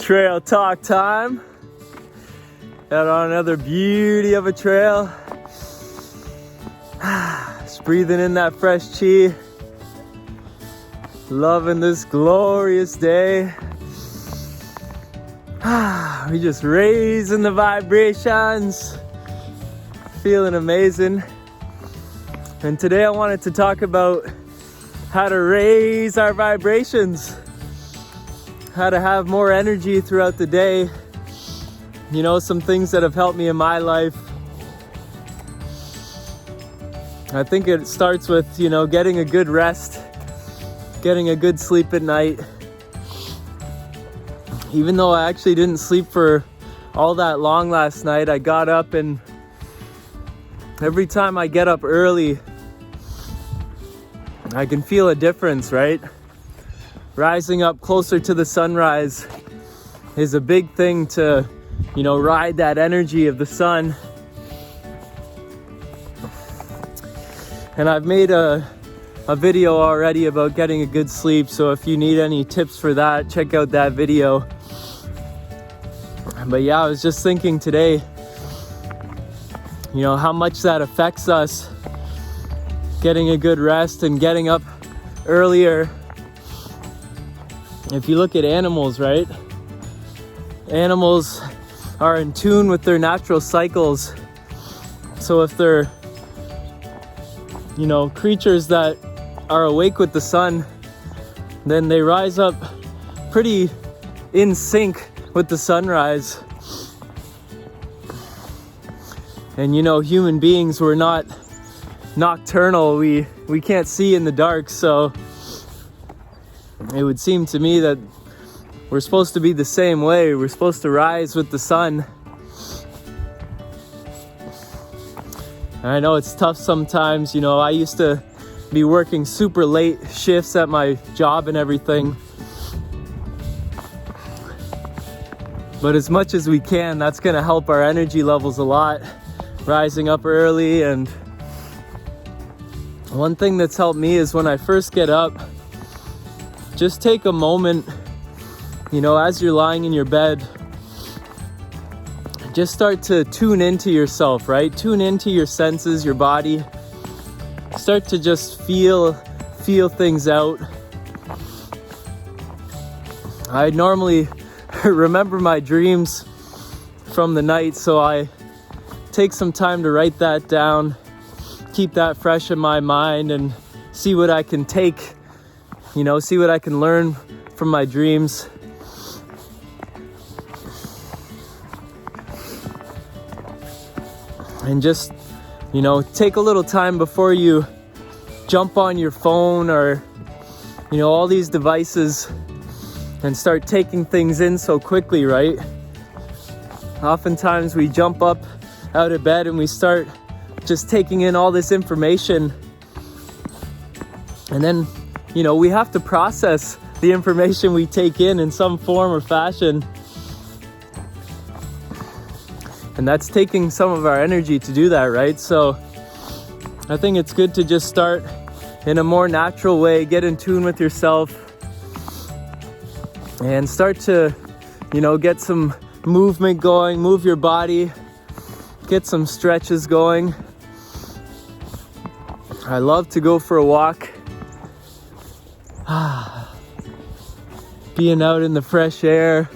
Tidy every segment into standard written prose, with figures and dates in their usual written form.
Trail talk time. Out on another beauty of a trail. Just breathing in that fresh chi. Loving this glorious day. We just raising the vibrations. Feeling amazing. And today I wanted to talk about how to raise our vibrations. How to have more energy throughout the day. You know, some things that have helped me in my life. I think it starts with, getting a good rest, getting a good sleep at night. Even though I actually didn't sleep for all that long last night, I got up, and every time I get up early, I can feel a difference, right? Rising up closer to the sunrise is a big thing to, ride that energy of the sun. And I've made a video already about getting a good sleep, so if you need any tips for that, check out that video. But yeah, I was just thinking today, how much that affects us, getting a good rest and getting up earlier. If you look at animals, right? Animals are in tune with their natural cycles. So if they're, creatures that are awake with the sun, then they rise up pretty in sync with the sunrise. And human beings, we're not nocturnal. We can't see in the dark, so it would seem to me that we're supposed to be the same way. We're supposed to rise with the sun. I know it's tough sometimes. I used to be working super late shifts at my job and everything. But as much as we can, that's going to help our energy levels a lot. Rising up early. And one thing that's helped me is when I first get up, just take a moment, as you're lying in your bed, just start to tune into yourself, right? Tune into your senses, your body. Start to just feel things out. I normally remember my dreams from the night, so I take some time to write that down, keep that fresh in my mind, and see what I can take, see what I can learn from my dreams. And just, take a little time before you jump on your phone or, all these devices and start taking things in so quickly, right? Oftentimes we jump up out of bed and we start just taking in all this information. And then, we have to process the information we take in some form or fashion. And that's taking some of our energy to do that, right? So I think it's good to just start in a more natural way, get in tune with yourself, and start to, get some movement going, move your body, get some stretches going. I love to go for a walk. Being out in the fresh air.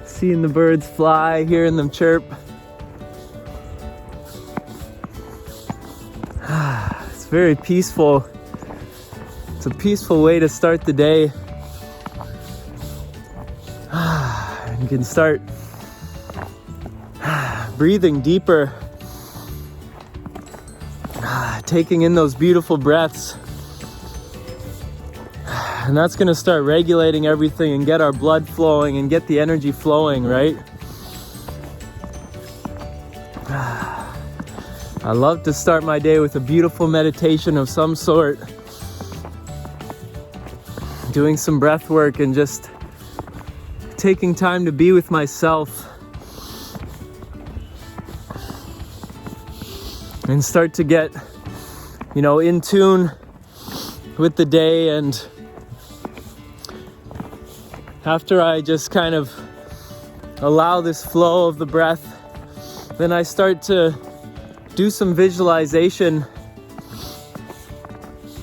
Seeing the birds fly, hearing them chirp. It's very peaceful. It's a peaceful way to start the day. You can start breathing deeper, taking in those beautiful breaths. And that's going to start regulating everything and get our blood flowing and get the energy flowing, right? I love to start my day with a beautiful meditation of some sort. Doing some breath work and just taking time to be with myself. And start to get, in tune with the day and after I just kind of allow this flow of the breath, then I start to do some visualization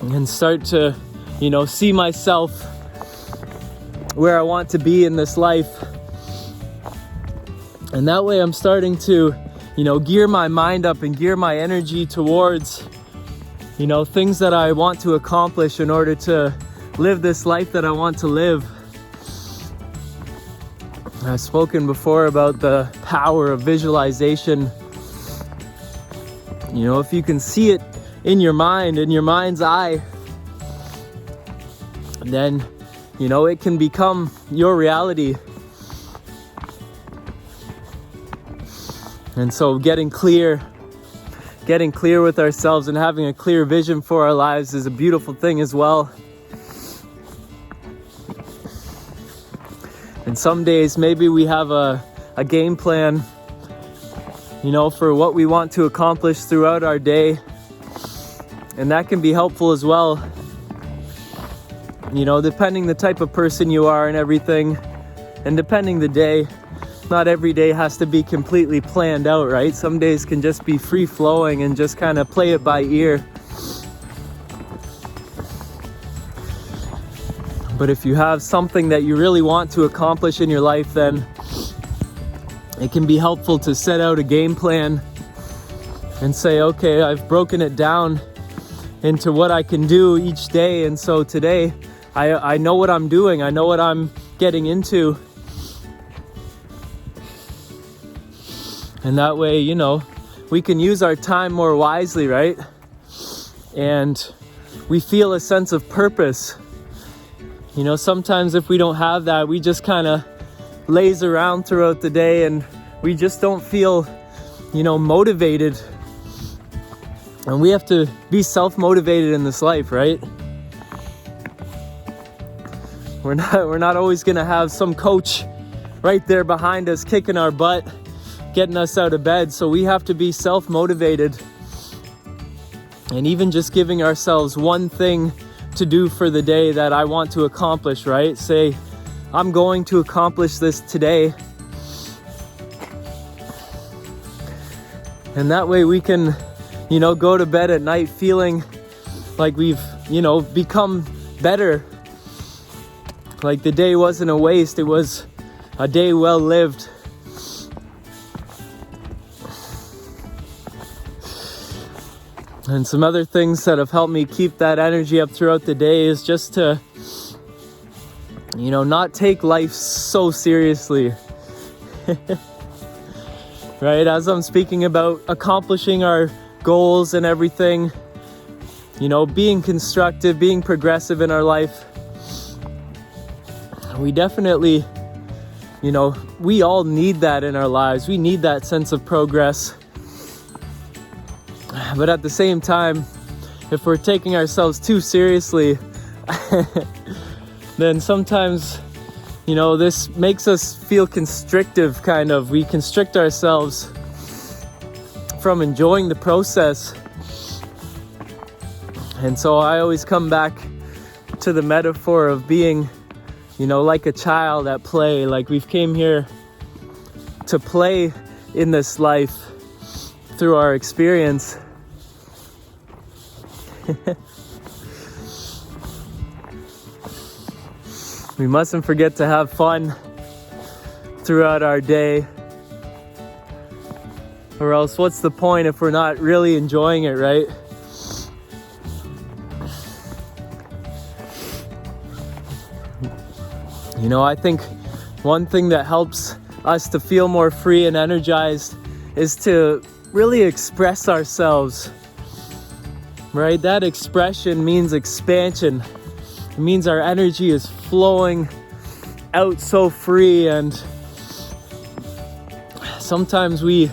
and start to, see myself where I want to be in this life. And that way I'm starting to, gear my mind up and gear my energy towards, things that I want to accomplish in order to live this life that I want to live. I've spoken before about the power of visualization. If you can see it in your mind, in your mind's eye, then, it can become your reality. And so getting clear with ourselves and having a clear vision for our lives is a beautiful thing as well. And some days maybe we have a game plan, for what we want to accomplish throughout our day. And that can be helpful as well. Depending the type of person you are and everything, and depending the day. Not every day has to be completely planned out, right? Some days can just be free flowing and just kind of play it by ear. But if you have something that you really want to accomplish in your life, then it can be helpful to set out a game plan and say, okay, I've broken it down into what I can do each day. And so today, I know what I'm doing. I know what I'm getting into. And that way, we can use our time more wisely, right? And we feel a sense of purpose. Sometimes if we don't have that, we just kind of laze around throughout the day and we just don't feel, motivated. And we have to be self-motivated in this life, right? We're not always going to have some coach right there behind us kicking our butt, getting us out of bed. So we have to be self-motivated, and even just giving ourselves one thing to do for the day that I want to accomplish, right? Say, I'm going to accomplish this today. And that way we can, go to bed at night feeling like we've, become better. Like the day wasn't a waste, it was a day well lived. And some other things that have helped me keep that energy up throughout the day is just to, not take life so seriously. Right? As I'm speaking about accomplishing our goals and everything, being constructive, being progressive in our life, we definitely, we all need that in our lives. We need that sense of progress. But at the same time, if we're taking ourselves too seriously, then sometimes, this makes us feel constrictive, kind of. We constrict ourselves from enjoying the process. And so I always come back to the metaphor of being, like a child at play. Like we've came here to play in this life through our experience. We mustn't forget to have fun throughout our day, or else what's the point if we're not really enjoying it, right? I think one thing that helps us to feel more free and energized is to really express ourselves. Right? That expression means expansion. It means our energy is flowing out so free, and sometimes we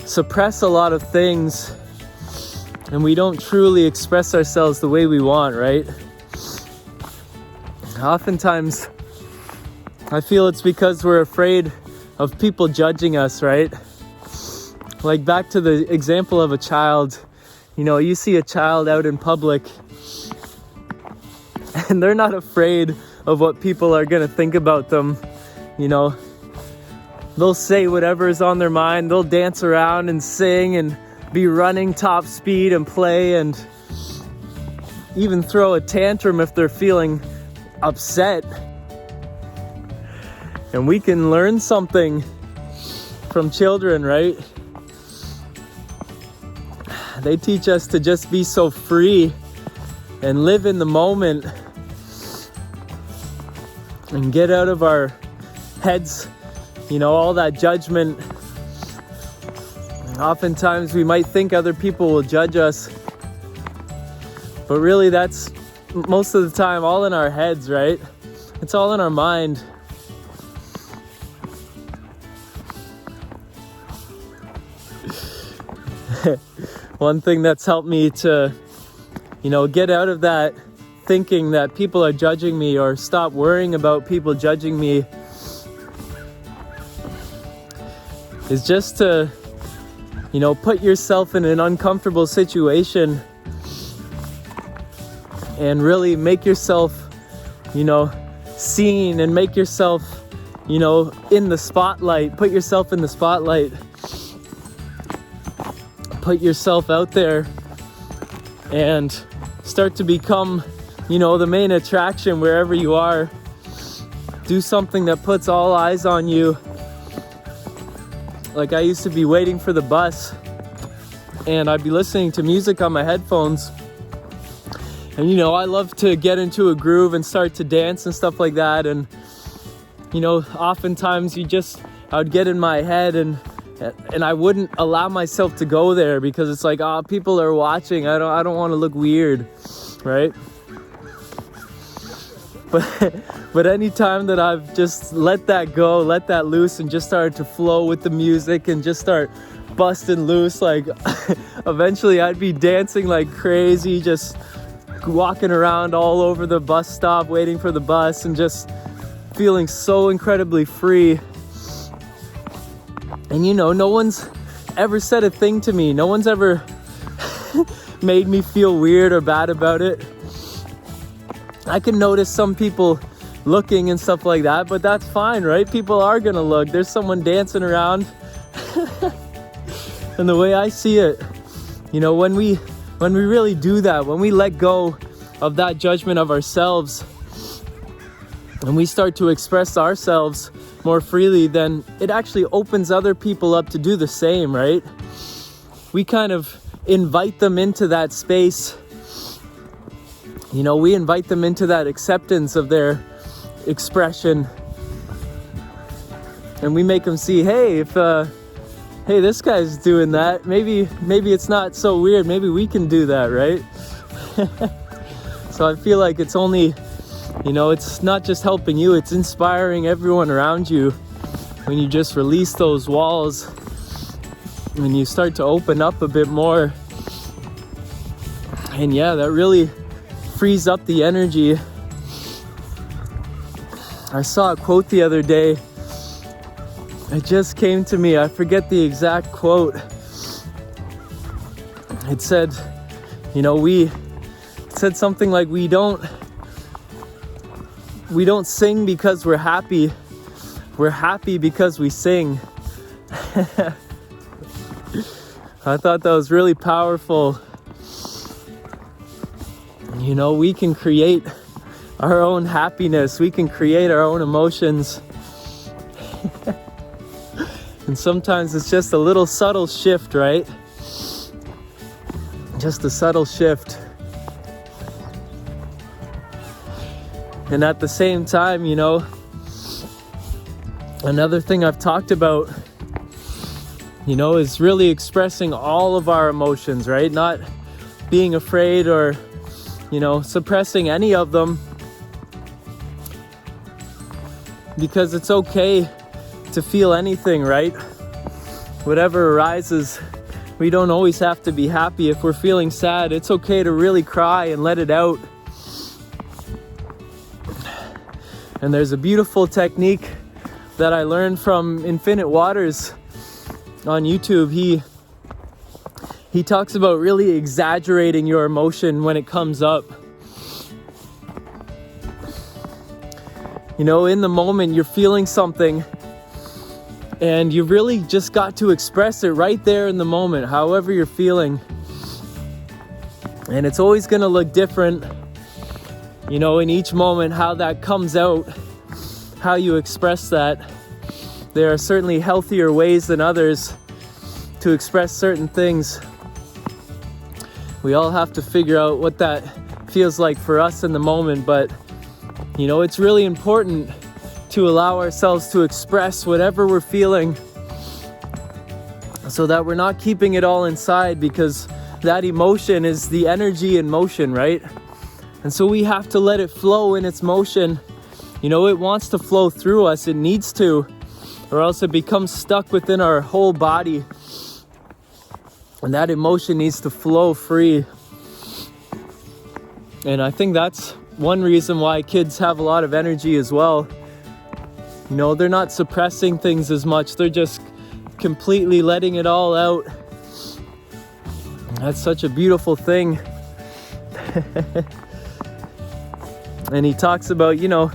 suppress a lot of things and we don't truly express ourselves the way we want, right? Oftentimes, I feel it's because we're afraid of people judging us, right? Like back to the example of a child. You see a child out in public and they're not afraid of what people are gonna think about them. You know, they'll say whatever is on their mind. They'll dance around and sing and be running top speed and play and even throw a tantrum if they're feeling upset. And we can learn something from children, right? They teach us to just be so free and live in the moment and get out of our heads, you know, all that judgment. Oftentimes we might think other people will judge us, but really that's most of the time all in our heads, right? It's all in our mind. One thing that's helped me to, you know, get out of that thinking that people are judging me or stop worrying about people judging me is just to, you know, put yourself in an uncomfortable situation and really make yourself, you know, seen and make yourself, you know, in the spotlight. Put yourself in the spotlight. Put yourself out there and start to become, you know, the main attraction wherever you are. Do something that puts all eyes on you. Like I used to be waiting for the bus and I'd be listening to music on my headphones. And, you know, I love to get into a groove and start to dance and stuff like that. And, you know, oftentimes I would get in my head and I wouldn't allow myself to go there because it's like, oh, people are watching. I don't want to look weird, right? But anytime that I've just let that go, let that loose, and just started to flow with the music and just start busting loose, like eventually I'd be dancing like crazy, just walking around all over the bus stop, waiting for the bus, and just feeling so incredibly free. And you know, no one's ever said a thing to me. No one's ever made me feel weird or bad about it. I can notice some people looking and stuff like that, but that's fine, right? People are gonna look. There's someone dancing around. And the way I see it, you know, when we really do that, when we let go of that judgment of ourselves and we start to express ourselves more freely, then it actually opens other people up to do the same, right? We kind of invite them into that space. You know, we invite them into that acceptance of their expression. And we make them see, hey, hey, this guy's doing that. Maybe it's not so weird. Maybe we can do that, right? So I feel like it's only, you know, it's not just helping you, it's inspiring everyone around you when you just release those walls and you start to open up a bit more. And yeah, that really frees up the energy. I saw a quote the other day. It just came to me. I forget the exact quote. It said, you know, it said something like, we don't sing because we're happy. We're happy because we sing. I thought that was really powerful. You know, we can create our own happiness. We can create our own emotions. And sometimes it's just a little subtle shift, right? Just a subtle shift. And at the same time, you know, another thing I've talked about, you know, is really expressing all of our emotions, right? Not being afraid or, you know, suppressing any of them. Because it's okay to feel anything, right? Whatever arises, we don't always have to be happy. If we're feeling sad, it's okay to really cry and let it out. And there's a beautiful technique that I learned from Infinite Waters on YouTube. He talks about really exaggerating your emotion when it comes up. You know, in the moment you're feeling something and you really just got to express it right there in the moment, however you're feeling. And it's always going to look different, you know, in each moment, how that comes out, how you express that. There are certainly healthier ways than others to express certain things. We all have to figure out what that feels like for us in the moment, but you know, it's really important to allow ourselves to express whatever we're feeling so that we're not keeping it all inside, because that emotion is the energy in motion, right? And so we have to let it flow in its motion. You know, it wants to flow through us, it needs to, or else it becomes stuck within our whole body. And that emotion needs to flow free. And I think that's one reason why kids have a lot of energy as well. You know, they're not suppressing things as much, they're just completely letting it all out. That's such a beautiful thing. And he talks about, you know,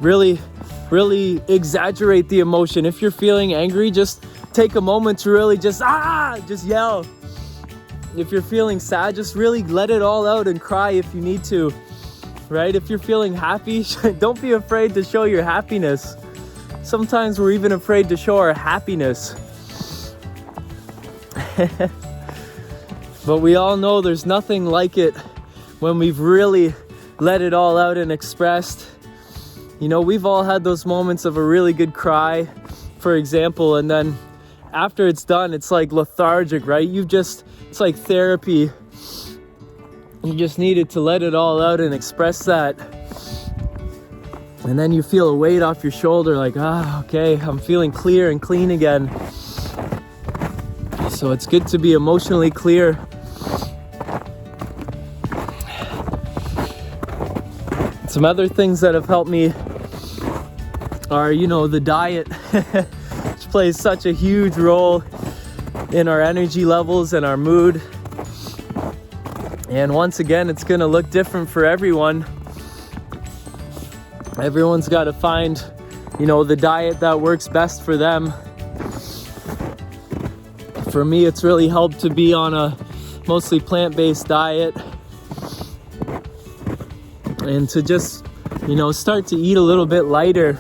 really exaggerate the emotion. If you're feeling angry, just take a moment to really just yell. If you're feeling sad, just really let it all out and cry if you need to, right? If you're feeling happy, don't be afraid to show your happiness. Sometimes we're even afraid to show our happiness. But we all know there's nothing like it when we've really let it all out and expressed. You know, we've all had those moments of a really good cry, for example, and then after it's done, it's like lethargic, right? It's like therapy. You just needed to let it all out and express that. And then you feel a weight off your shoulder, like, okay, I'm feeling clear and clean again. So it's good to be emotionally clear. Some other things that have helped me are, you know, the diet, which plays such a huge role in our energy levels and our mood. And once again, it's going to look different for everyone. Everyone's got to find, you know, the diet that works best for them. For me, it's really helped to be on a mostly plant-based diet and to just, you know, start to eat a little bit lighter.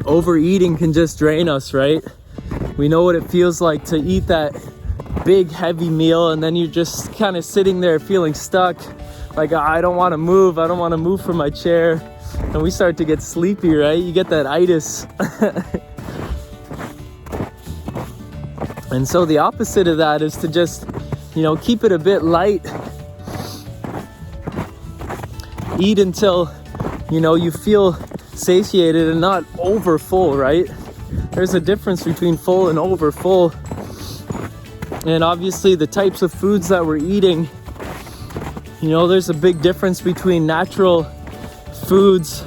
Overeating can just drain us, right? We know what it feels like to eat that big heavy meal and then you're just kind of sitting there feeling stuck, like, I don't want to move from my chair, and we start to get sleepy, right? You get that itis. And so the opposite of that is to just, you know, keep it a bit light. Eat until, you know, you feel satiated and not over full, right? There's a difference between full and over full. And obviously the types of foods that we're eating, you know, there's a big difference between natural foods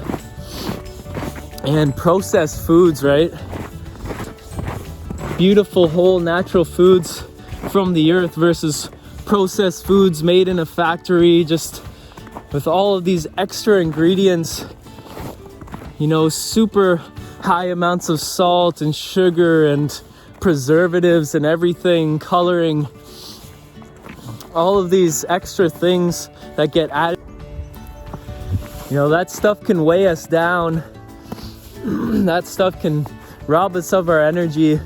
and processed foods, right? Beautiful whole natural foods from the earth versus processed foods made in a factory, just with all of these extra ingredients, you know, super high amounts of salt and sugar and preservatives and everything, coloring, all of these extra things that get added. You know, that stuff can weigh us down. That stuff can rob us of our energy.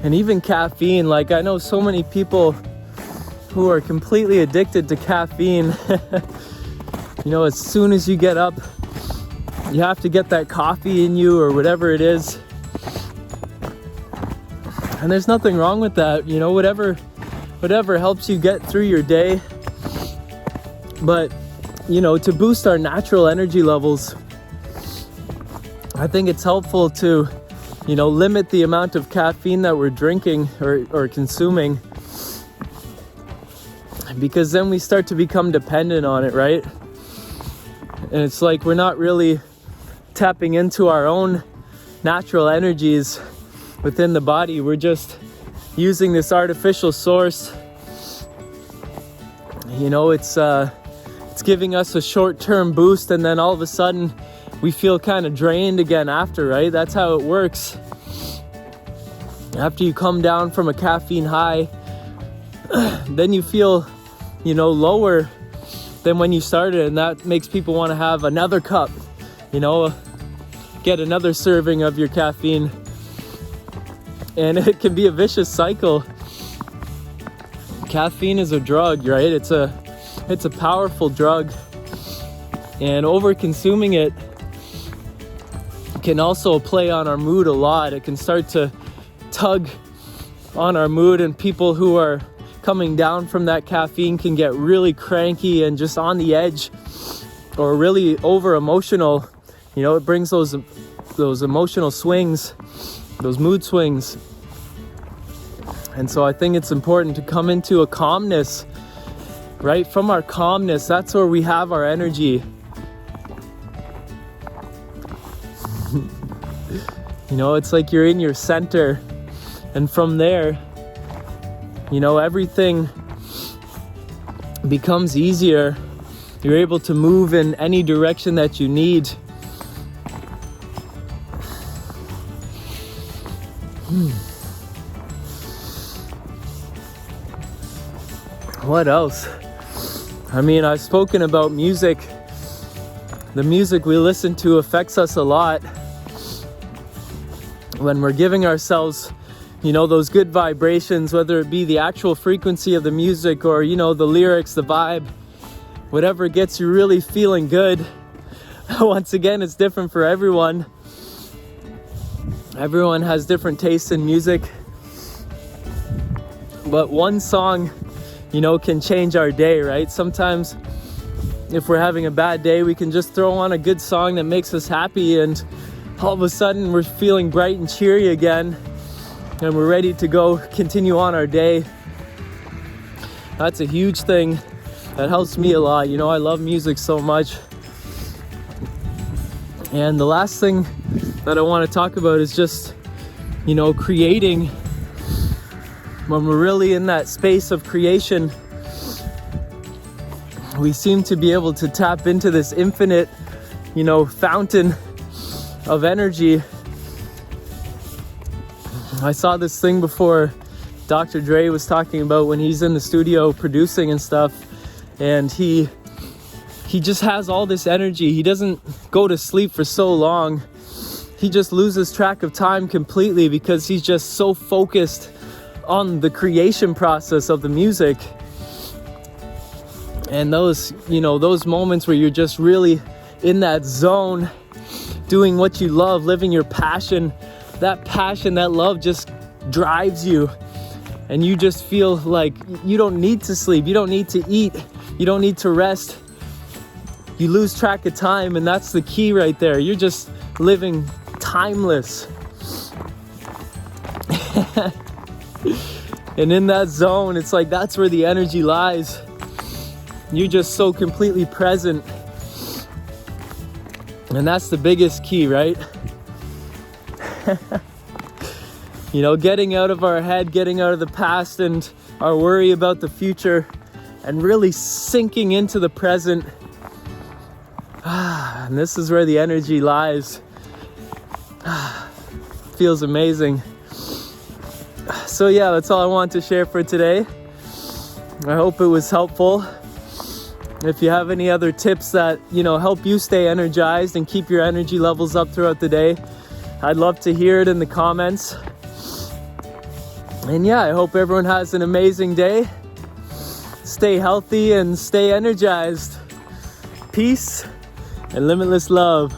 And even caffeine, like I know so many people who are completely addicted to caffeine. You know, as soon as you get up, you have to get that coffee in you or whatever it is. And there's nothing wrong with that, you know, whatever helps you get through your day. But, you know, to boost our natural energy levels, I think it's helpful to, you know, limit the amount of caffeine that we're drinking or consuming, because then we start to become dependent on it, right? And it's like we're not really tapping into our own natural energies within the body. We're just using this artificial source You know, it's giving us a short-term boost, and then all of a sudden we feel kind of drained again after, right? That's how it works. After you come down from a caffeine high, then you feel, you know, lower than when you started, and that makes people want to have another cup, you know, get another serving of your caffeine, and it can be a vicious cycle. Caffeine is a drug, right? It's a powerful drug, and over consuming it can also play on our mood a lot. It can start to tug on our mood, and people who are coming down from that caffeine can get really cranky and just on the edge, or really over emotional. You know, it brings those emotional swings, those mood swings. And so I think it's important to come into a calmness, right? From our calmness, that's where we have our energy. You know, it's like you're in your center, and from there, you know, everything becomes easier. You're able to move in any direction that you need. What else? I mean, I've spoken about music. The music we listen to affects us a lot. When we're giving ourselves, you know, those good vibrations, whether it be the actual frequency of the music or, you know, the lyrics, the vibe, whatever gets you really feeling good. Once again, it's different for everyone. Everyone has different tastes in music. But one song, you know, can change our day, right? Sometimes if we're having a bad day, we can just throw on a good song that makes us happy, and all of a sudden we're feeling bright and cheery again, and we're ready to go continue on our day. That's a huge thing that helps me a lot. You know, I love music so much. And the last thing that I want to talk about is just, you know, creating. When we're really in that space of creation, we seem to be able to tap into this infinite, you know, fountain of energy. I saw this thing before Dr. Dre was talking about when he's in the studio producing and stuff, and he just has all this energy. He doesn't go to sleep for so long. He just loses track of time completely because he's just so focused on the creation process of the music. And those, you know, those moments where you're just really in that zone, doing what you love, living your passion, that love just drives you, and you just feel like you don't need to sleep, you don't need to eat, you don't need to rest. You lose track of time, and that's the key right there. You're just living timeless. And in that zone, it's like that's where the energy lies. You're just so completely present. And that's the biggest key, right? You know, getting out of our head, getting out of the past and our worry about the future, and really sinking into the present. And this is where the energy lies. Feels amazing. So yeah, that's all I want to share for today. I hope it was helpful. If you have any other tips that, you know, help you stay energized and keep your energy levels up throughout the day, I'd love to hear it in the comments. And yeah, I hope everyone has an amazing day. Stay healthy and stay energized. Peace and limitless love.